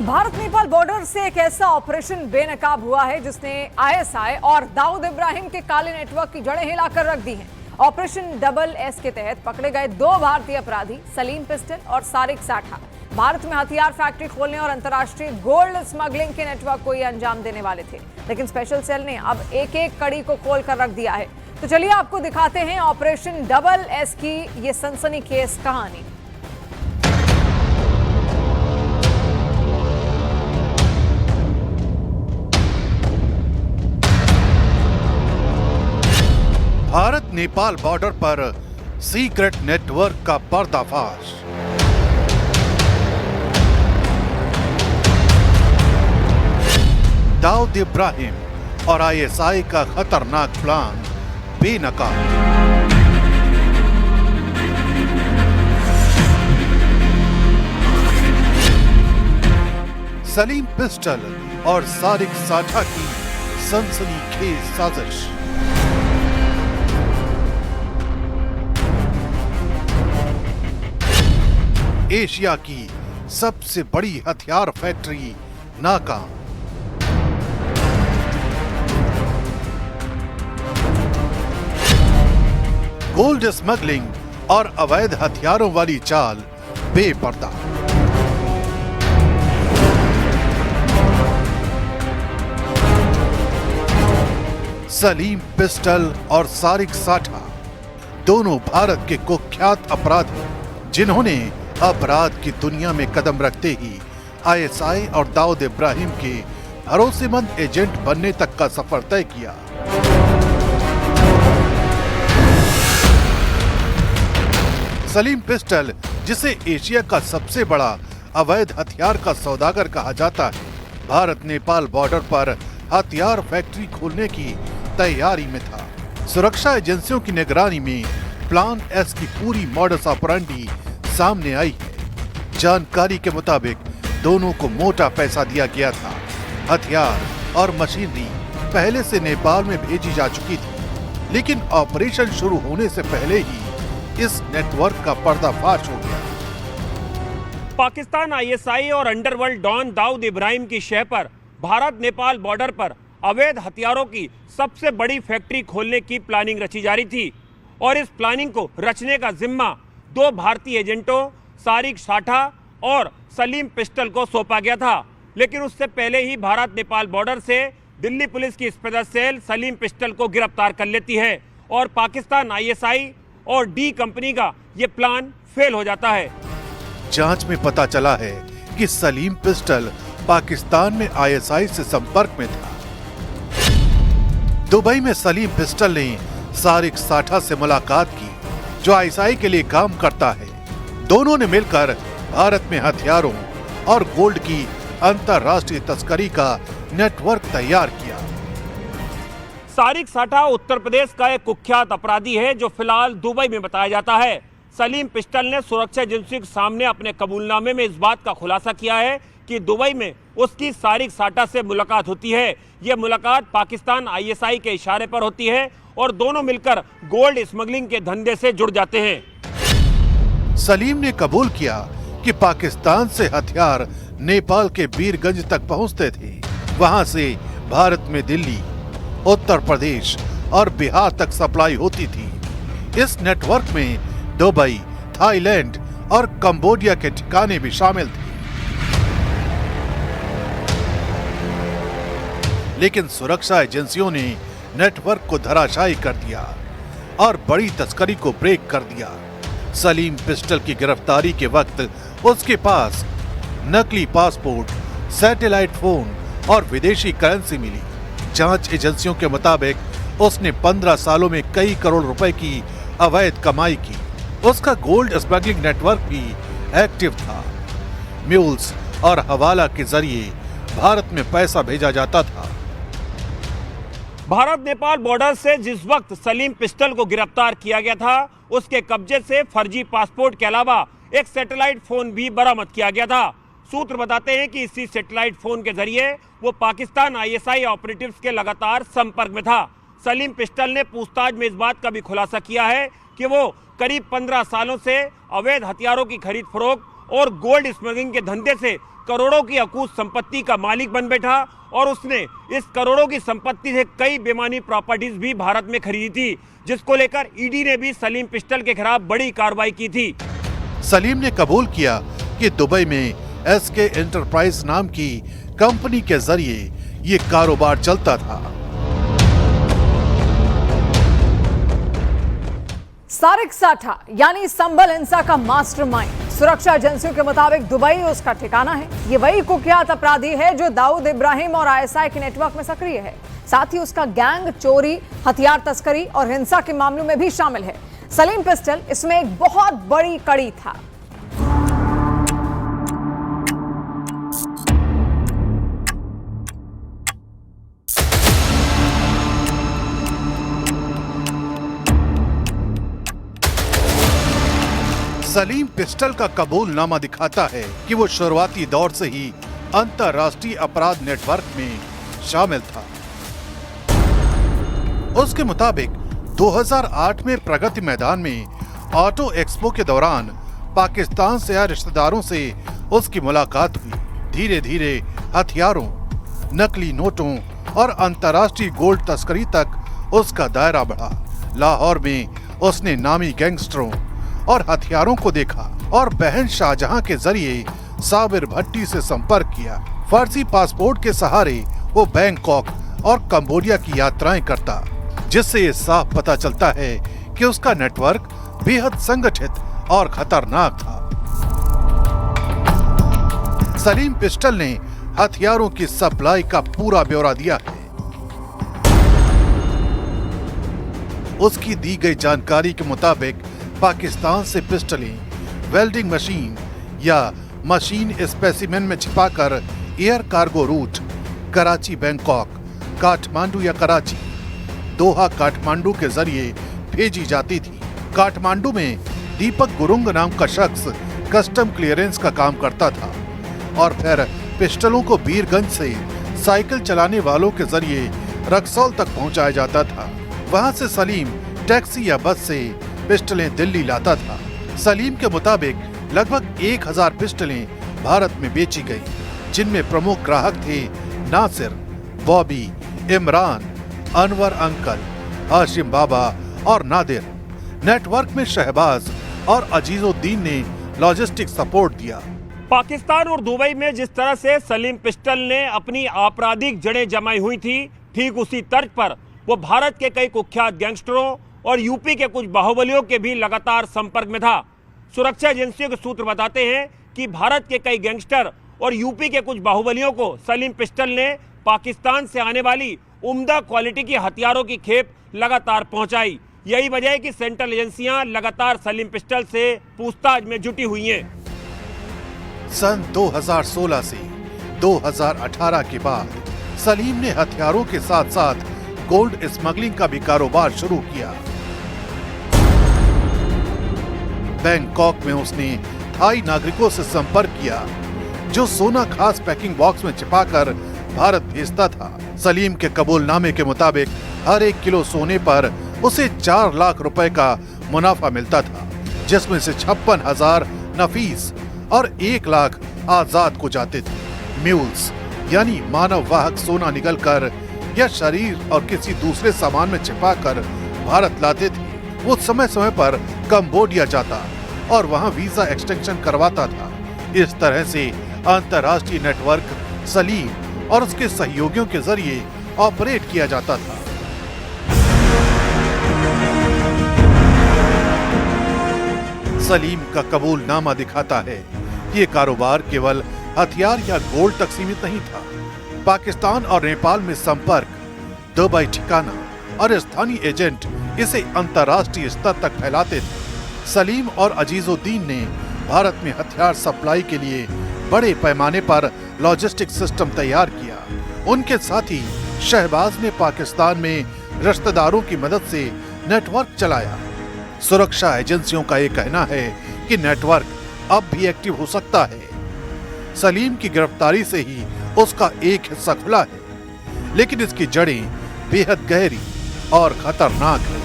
Bharat Nepal border से एक ऐसा ऑपरेशन बेनकाब हुआ है जिसने आईएसआई और दाऊद इब्राहिम के काले नेटवर्क की जड़ें हिलाकर रख दी हैं। ऑपरेशन डबल एस के तहत पकड़े गए दो भारतीय अपराधी सलीम पिस्टल और सारिक साठा भारत में हथियार फैक्ट्री खोलने और अंतर्राष्ट्रीय गोल्ड स्मगलिंग के नेटवर्क को ये अंजाम देने वाले थे, लेकिन स्पेशल सेल ने अब एक एक कड़ी को खोलकर रख दिया है। तो चलिए आपको दिखाते हैं ऑपरेशन डबल एस की ये सनसनीखेज कहानी। भारत नेपाल बॉर्डर पर सीक्रेट नेटवर्क का पर्दाफाश। दाऊद इब्राहिम और आईएसआई का खतरनाक प्लान बेनकाब। सलीम पिस्टल और सारिक साठा की सनसनीखेज साजिश। एशिया की सबसे बड़ी हथियार फैक्ट्री नाकाम। गोल्ड स्मगलिंग और अवैध हथियारों वाली चाल बेपर्दा। सलीम पिस्टल और सारिक साठा दोनों भारत के कुख्यात अपराधी जिन्होंने अपराध की दुनिया में कदम रखते ही आईएसआई और दाऊद इब्राहिम के भरोसेमंद एजेंट बनने तक का सफर तय किया। सलीम पिस्टल, जिसे एशिया का सबसे बड़ा अवैध हथियार का सौदागर कहा जाता है, भारत नेपाल बॉर्डर पर हथियार फैक्ट्री खोलने की तैयारी में था। सुरक्षा एजेंसियों की निगरानी में प्लान एस की पूरी मॉडस ऑपरेंडी सामने आई है। जानकारी के मुताबिक दोनों को मोटा पैसा दिया गया था। हथियार और मशीनरी पहले से नेपाल में भेजी जा चुकी थी, लेकिन ऑपरेशन शुरू होने से पहले ही इस नेटवर्क का पर्दाफाश हो गया। पाकिस्तान आईएसआई और अंडरवर्ल्ड डॉन दाऊद इब्राहिम की शह पर भारत नेपाल बॉर्डर पर अवैध हथियारों की सबसे बड़ी फैक्ट्री खोलने की प्लानिंग रची जा रही थी और इस प्लानिंग को रचने का जिम्मा दो भारतीय एजेंटों सारिक साठा और सलीम पिस्टल को सौंपा गया था। लेकिन उससे पहले ही भारत नेपाल बॉर्डर से दिल्ली पुलिस की स्पेशल सेल सलीम पिस्टल को गिरफ्तार कर लेती है और पाकिस्तान आईएसआई और डी कंपनी का ये प्लान फेल हो जाता है। जांच में पता चला है कि सलीम पिस्टल पाकिस्तान में आईएसआई से संपर्क में था। दुबई में सलीम पिस्टल ने सारिक साठा से मुलाकात की, जो आईएसआई के लिए काम करता है। दोनों ने मिलकर भारत में हथियारों और गोल्ड की अंतर्राष्ट्रीय तस्करी का नेटवर्क तैयार किया। सारिक साठा उत्तर प्रदेश का एक कुख्यात अपराधी है जो फिलहाल दुबई में बताया जाता है। सलीम पिस्टल ने सुरक्षा एजेंसी के सामने अपने कबूलनामे में इस बात का खुलासा किया है कि दुबई में उसकी सारिक साठा से मुलाकात होती है। यह मुलाकात पाकिस्तान आईएसआई के इशारे पर होती है और दोनों मिलकर गोल्ड स्मगलिंग के धंधे से जुड़ जाते हैं। सलीम ने कबूल किया कि पाकिस्तान से हथियार नेपाल के वीरगंज तक पहुंचते थे। वहां से भारत में दिल्ली, उत्तर प्रदेश और बिहार तक सप्लाई होती थी। इस नेटवर्क में दुबई, थाईलैंड और कंबोडिया के ठिकाने भी शामिल थे। लेकिन सुरक्षा एजेंसियों ने नेटवर्क को धराशायी कर दिया और बड़ी तस्करी को ब्रेक कर दिया। सलीम पिस्टल की गिरफ्तारी के वक्त उसके पास नकली पासपोर्ट, सैटेलाइट फोन और विदेशी करेंसी मिली। जांच एजेंसियों के मुताबिक उसने 15 सालों में कई करोड़ रुपए की अवैध कमाई की। उसका गोल्ड स्मगलिंग नेटवर्क भी एक्टिव था। म्यूल्स और हवाला के जरिए भारत में पैसा भेजा जाता था। भारत नेपाल बॉर्डर से जिस वक्त सलीम पिस्टल को गिरफ्तार किया गया था, उसके कब्जे से फर्जी पासपोर्ट के अलावा एक सैटेलाइट फोन भी बरामद किया गया था। सूत्र बताते हैं कि इसी सैटेलाइट फोन के जरिए वो पाकिस्तान आईएसआई ऑपरेटिव्स के लगातार संपर्क में था। सलीम पिस्टल ने पूछताछ में इस बात का भी खुलासा किया है कि वो करीब 15 सालों से अवैध हथियारों की खरीद फरोख्त और गोल्ड स्मगलिंग के धंधे से करोड़ों की अकूत संपत्ति का मालिक बन बैठा और उसने इस करोड़ों की संपत्ति से कई बेमानी प्रॉपर्टीज भी भारत में खरीदी थी, जिसको लेकर ईडी ने भी सलीम पिस्टल के खिलाफ बड़ी कार्रवाई की थी। सलीम ने कबूल किया कि दुबई में एसके एंटरप्राइज नाम की कंपनी के जरिए ये कारोबार चलता था। सारिक साठा यानी संभल हिंसा का मास्टरमाइंड सुरक्षा एजेंसियों के मुताबिक दुबई उसका ठिकाना है। ये वही कुख्यात अपराधी है जो दाऊद इब्राहिम और आईएसआई के नेटवर्क में सक्रिय है। साथ ही उसका गैंग चोरी, हथियार तस्करी और हिंसा के मामलों में भी शामिल है। सलीम पिस्टल इसमें एक बहुत बड़ी कड़ी था। सलीम पिस्टल का कबूलनामा दिखाता है कि वो शुरुआती दौर से ही अंतर्राष्ट्रीय अपराध नेटवर्क में शामिल था। उसके मुताबिक 2008 में प्रगति मैदान में ऑटो एक्सपो के दौरान पाकिस्तान से आए रिश्तेदारों से उसकी मुलाकात हुई। धीरे धीरे हथियारों, नकली नोटों और अंतर्राष्ट्रीय गोल्ड तस्करी तक उसका दायरा बढ़ा। लाहौर में उसने नामी गैंगस्टरों और हथियारों को देखा और बहन शाहजहां के जरिए साबिर भट्टी से संपर्क किया। फर्जी पासपोर्ट के सहारे वो बैंकॉक और कंबोडिया की यात्राएं करता, जिससे ये साफ पता चलता है कि उसका नेटवर्क बेहद संगठित और खतरनाक था। सलीम पिस्टल ने हथियारों की सप्लाई का पूरा ब्यौरा दिया है। उसकी दी गई जानकारी के मुताबिक पाकिस्तान से पिस्टलें वेल्डिंग मशीन या मशीन स्पेसिमेन में छिपाकर air cargo route Karachi Bangkok, Kathmandu या कराची, दोहा काठमांडू के जरिए भेजी जाती थी। काठमांडू में दीपक गुरुंग नाम का शख्स कस्टम क्लियरेंस का काम करता था और फिर पिस्टलों को बीरगंज से साइकिल चलाने वालों के जरिए रक्सौल तक पहुंचाया जाता था। वहां से सलीम टैक्सी या बस से पिस्टलें दिल्ली लाता था। सलीम के मुताबिक लगभग 1000 पिस्टलें भारत में बेची गईं, जिनमें प्रमुख ग्राहक थे नासिर, बॉबी, इमरान, अनवर अंकल, हाशिम बाबा और नादिर। नेटवर्क में शहबाज और अजीजुद्दीन ने लॉजिस्टिक सपोर्ट दिया। पाकिस्तान और दुबई में जिस तरह से सलीम पिस्टल ने अपनी आपराधिक जड़ें जमाई हुई थी, ठीक उसी तर्ज पर वो भारत के कई कुख्यात गैंगस्टरों और यूपी के कुछ बाहुबलियों के भी लगातार संपर्क में था। सुरक्षा एजेंसियों के सूत्र बताते हैं कि भारत के कई गैंगस्टर और यूपी के कुछ बाहुबलियों को सलीम पिस्टल ने पाकिस्तान से आने वाली उम्दा क्वालिटी की हथियारों की खेप लगातार पहुंचाई। यही वजह है कि सेंट्रल एजेंसियां लगातार सलीम पिस्टल से पूछताछ में जुटी हुई हैं। सन 2016 से 2018 के बाद सलीम ने हथियारों के साथ साथ गोल्ड स्मगलिंग का भी कारोबार शुरू किया। बैंकॉक में उसने थाई नागरिकों से संपर्क किया जो सोना खास पैकिंग बॉक्स में छिपाकर भारत भेजता था। सलीम के कबूलनामे के मुताबिक हर 1 किलो सोने पर उसे 4 लाख रुपए का मुनाफा मिलता था, जिसमें से 56,000 नफीस और 1 लाख आजाद को जाते थे। म्यूल्स यानी मानव वाहक सोना निकलकर या शरीर और किसी दूसरे सामान में छिपाकर भारत लाते थे। वो समय समय पर कंबोडिया जाता और वहां वीजा एक्सटेंशन करवाता था। इस तरह से अंतर्राष्ट्रीय नेटवर्क सलीम और उसके सहयोगियों के जरिए ऑपरेट किया जाता था। सलीम का कबूलनामा दिखाता है कि ये कारोबार केवल हथियार या गोल्ड तक सीमित नहीं था। पाकिस्तान और नेपाल में संपर्क, दुबई ठिकाना और स्थानीय एजेंट इसे अंतर्राष्ट्रीय स्तर तक फैलाते थे। सलीम और अजीजुद्दीन ने भारत में हथियार सप्लाई के लिए बड़े पैमाने पर लॉजिस्टिक सिस्टम तैयार किया। उनके साथ ही शहबाज ने पाकिस्तान में रिश्तेदारों की मदद से नेटवर्क चलाया। सुरक्षा एजेंसियों का ये कहना है कि नेटवर्क अब भी एक्टिव हो सकता है। सलीम की गिरफ्तारी से ही उसका एक हिस्सा खुला है, लेकिन इसकी जड़ें बेहद गहरी और खतरनाक है।